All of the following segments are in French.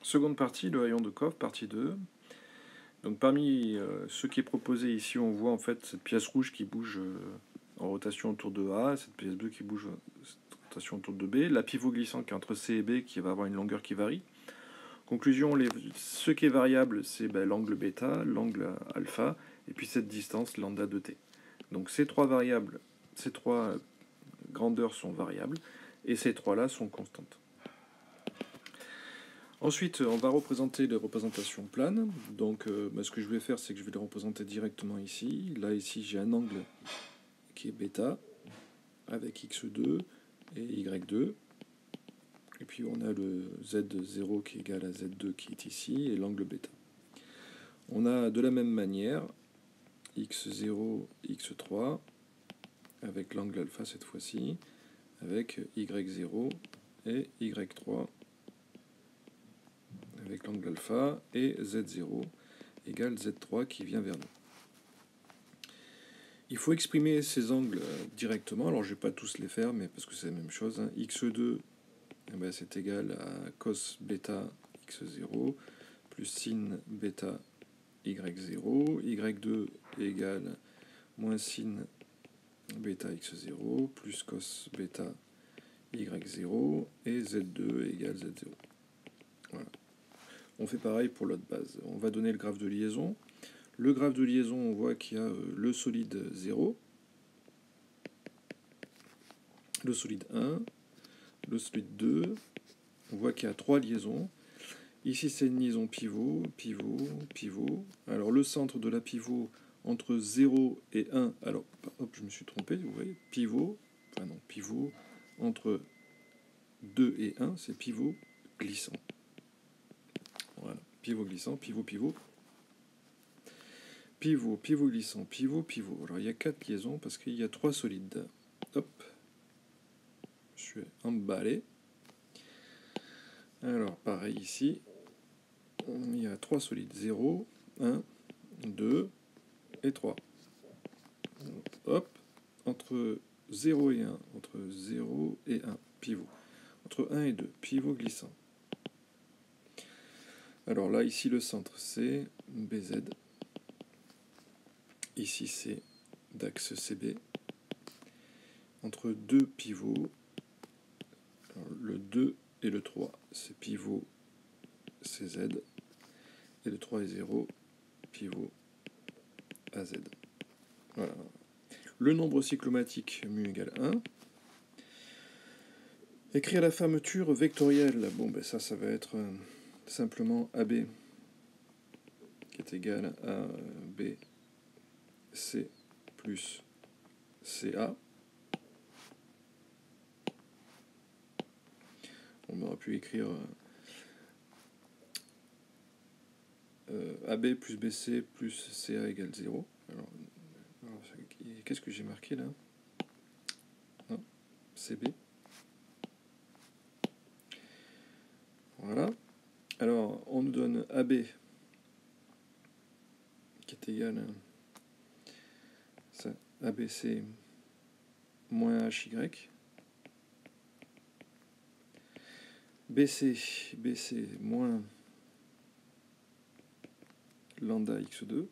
Seconde partie, le rayon de coffre, partie 2. Donc parmi ce qui est proposé ici, on voit en fait cette pièce rouge qui bouge en rotation autour de A, cette pièce bleue qui bouge en rotation autour de B, la pivot glissant qui est entre C et B qui va avoir une longueur qui varie. Conclusion, ce qui est variable, c'est l'angle bêta, l'angle alpha, et puis cette distance lambda de t. Donc ces trois variables, ces trois grandeurs sont variables, et ces trois-là sont constantes. Ensuite, on va représenter les représentations planes. Donc, ce que je vais faire, c'est que je vais les représenter directement ici. Là, ici, j'ai un angle qui est bêta, avec x2 et y2. Et puis, on a le z0 qui est égal à z2 qui est ici, et l'angle bêta. On a de la même manière x0, x3, avec l'angle alpha cette fois-ci, avec y0 et y3, avec l'angle alpha, et z0 égale z3 qui vient vers nous. Il faut exprimer ces angles directement. Alors je ne vais pas tous les faire, mais parce que c'est la même chose. x2, c'est égal à cos bêta x0 plus sin bêta y0. y2 est égal à moins sin bêta x0 plus cos bêta y0 et z2 égale z0. Voilà. On fait pareil pour l'autre base. On va donner le graphe de liaison. Le graphe de liaison, on voit qu'il y a le solide 0, le solide 1, le solide 2. On voit qu'il y a 3 liaisons. Ici, c'est une liaison pivot, pivot, pivot. Alors, le centre de la pivot entre 0 et 1, alors, hop, je me suis trompé, vous voyez, pivot, enfin non, pivot, entre 2 et 1, c'est pivot glissant. Voilà, pivot glissant, pivot, pivot. Pivot, pivot glissant, pivot, pivot. Alors il y a 4 liaisons parce qu'il y a 3 solides. Hop, je suis emballé. Alors pareil ici, il y a 3 solides. 0, 1, 2 et 3. Hop, entre 0 et 1, entre 0 et 1, pivot. Entre 1 et 2, pivot glissant. Alors là, ici le centre c'est BZ. Ici, c'est d'axe CB. Entre deux pivots, alors, le 2 et le 3, c'est pivot CZ. Et le 3 et 0, pivot AZ. Voilà. Le nombre cyclomatique mu égale 1. Écrire la fermeture vectorielle. Bon, ça va être simplement AB qui est égal à BC plus CA. On aurait pu écrire AB plus BC plus CA égale 0. Alors qu'est-ce que j'ai marqué là? Non, CB. Voilà. Alors, on nous donne AB qui est égal à ABC moins HY. BC moins lambda x2.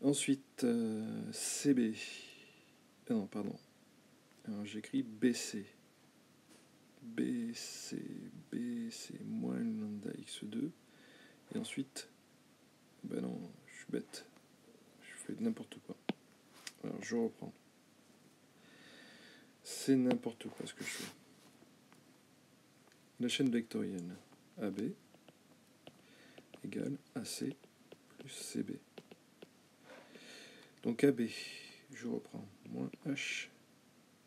Ensuite, CB. Non, pardon. Alors j'écris BC. BC moins lambda x2. Et ensuite, non, je suis bête. Je fais n'importe quoi. Alors je reprends. C'est n'importe quoi ce que je fais. La chaîne vectorielle AB égale AC plus CB. Donc AB, je reprends, moins H,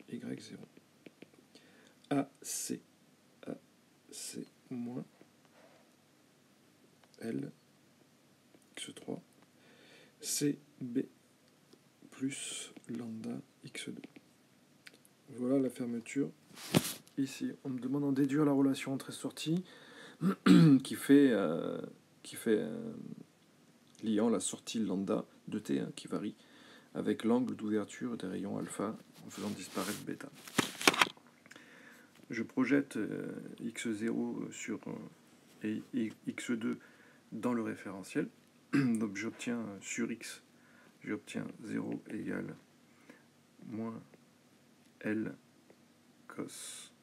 Y0. AC moins L, X3. CB plus lambda X2. Voilà la fermeture. Ici, on me demande d'en déduire la relation entrée-sortie qui fait liant la sortie lambda de T qui varie avec l'angle d'ouverture des rayons alpha en faisant disparaître bêta. je projette x0 sur et x2 dans le référentiel. Donc j'obtiens sur x, j'obtiens 0 égale moins L cos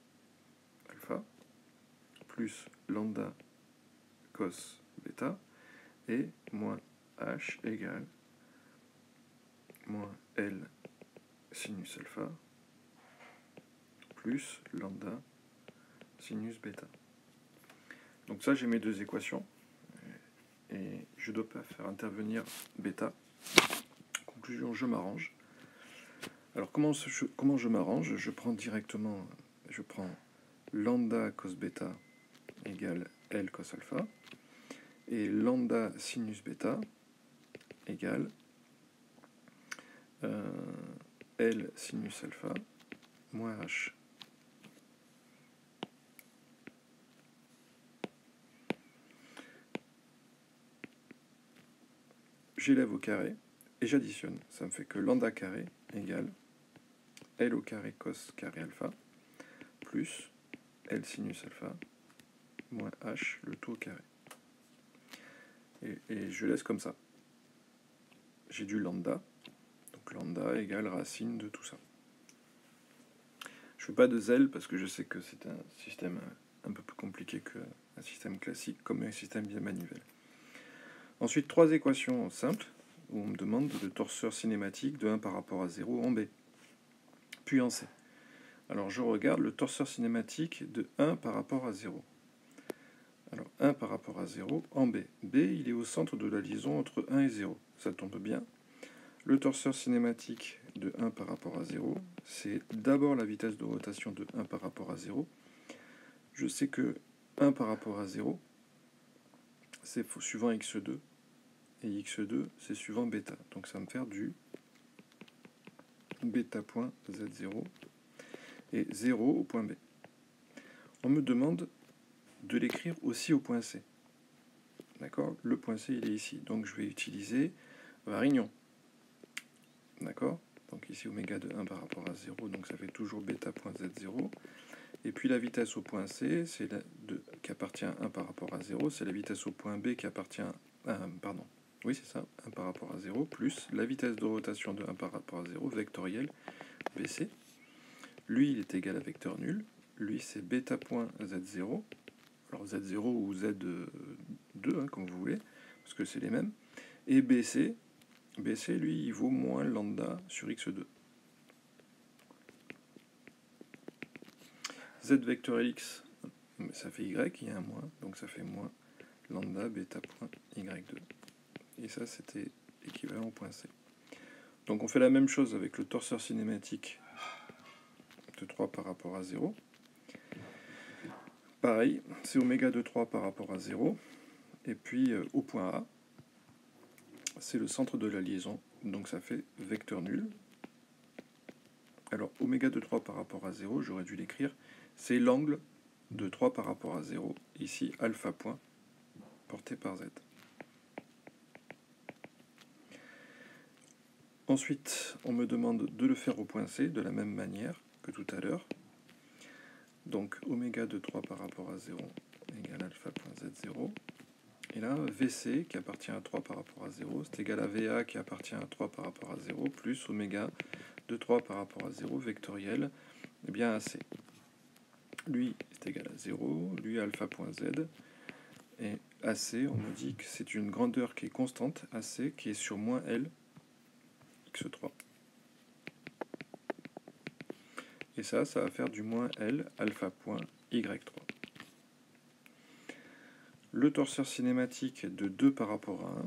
alpha plus lambda cos bêta et moins H égale moins L sinus alpha plus lambda sinus bêta. Donc ça, j'ai mes deux équations et je ne dois pas faire intervenir bêta. Conclusion, je m'arrange. Alors comment je m'arrange? Je prends directement, je prends lambda cos bêta égale L cos alpha et lambda sinus bêta égale L sinus alpha moins H. J'élève au carré et j'additionne. Ça me fait que lambda carré égale L au carré cos carré alpha plus L sinus alpha moins H le tout au carré. Et je laisse comme ça. J'ai du lambda, donc lambda égale racine de tout ça. Je ne fais pas de zèle parce que je sais que c'est un système un peu plus compliqué qu'un système classique, comme un système bimanivelle. Ensuite, trois équations simples, où on me demande le torseur cinématique de 1 par rapport à 0 en B, puis en C. Alors je regarde le torseur cinématique de 1 par rapport à 0. Alors 1 par rapport à 0 en B. B, il est au centre de la liaison entre 1 et 0. Ça tombe bien. Le torseur cinématique de 1 par rapport à 0, c'est d'abord la vitesse de rotation de 1 par rapport à 0. Je sais que 1 par rapport à 0, c'est suivant x2, et x2, c'est suivant bêta. Donc ça va me faire du bêta point z0 et 0 au point B. On me demande de l'écrire aussi au point C. D'accord? Le point C, il est ici. Donc je vais utiliser Varignon. D'accord? Donc ici, oméga de 1 par rapport à 0, donc ça fait toujours bêta point z0. Et puis la vitesse au point C, c'est qui appartient à 1 par rapport à 0, c'est la vitesse au point B qui appartient à... pardon, oui c'est ça, 1 par rapport à 0, plus la vitesse de rotation de 1 par rapport à 0, vectoriel, BC. Lui, il est égal à vecteur nul. Lui, c'est bêta point z0. Alors z0 ou z2, hein, comme vous voulez, parce que c'est les mêmes. Et BC, lui, il vaut moins lambda sur x2. Z vectoriel x, ça fait y, il y a un moins, donc ça fait moins lambda bêta point y2. Et ça, c'était équivalent au point C. Donc on fait la même chose avec le torseur cinématique de 3 par rapport à 0. Pareil, c'est oméga de 3 par rapport à 0. Et puis au point A, c'est le centre de la liaison, donc ça fait vecteur nul. Alors oméga de 3 par rapport à 0, j'aurais dû l'écrire, c'est l'angle de 3 par rapport à 0, ici alpha point, porté par Z. Ensuite, on me demande de le faire au point C, de la même manière que tout à l'heure. Donc oméga de 3 par rapport à 0 égale alpha point Z0. Et là, VC qui appartient à 3 par rapport à 0, c'est égal à VA qui appartient à 3 par rapport à 0, plus oméga de 3 par rapport à 0, vectoriel, et bien AC. Lui est égal à 0, lui alpha point Z, et AC, on me dit que c'est une grandeur qui est constante, AC, qui est sur moins L, x3. Et ça va faire du moins L alpha point y3. Le torseur cinématique de 2 par rapport à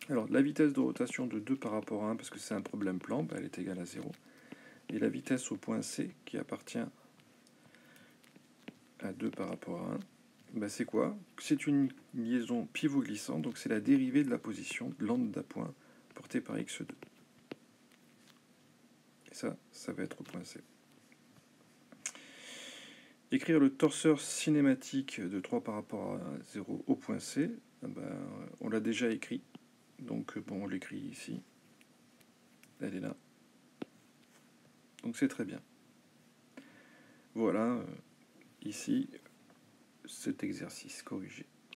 1. Alors, la vitesse de rotation de 2 par rapport à 1, parce que c'est un problème plan, elle est égale à 0. Et la vitesse au point C, qui appartient à 2 par rapport à 1, c'est quoi? C'est une liaison pivot-glissant, donc c'est la dérivée de la position de lambda point portée par x2. Et ça va être au point C. Écrire le torseur cinématique de 3 par rapport à 0 au point C, on l'a déjà écrit. Donc on l'écrit ici. Elle est là. Donc c'est très bien. Voilà, ici, cet exercice corrigé.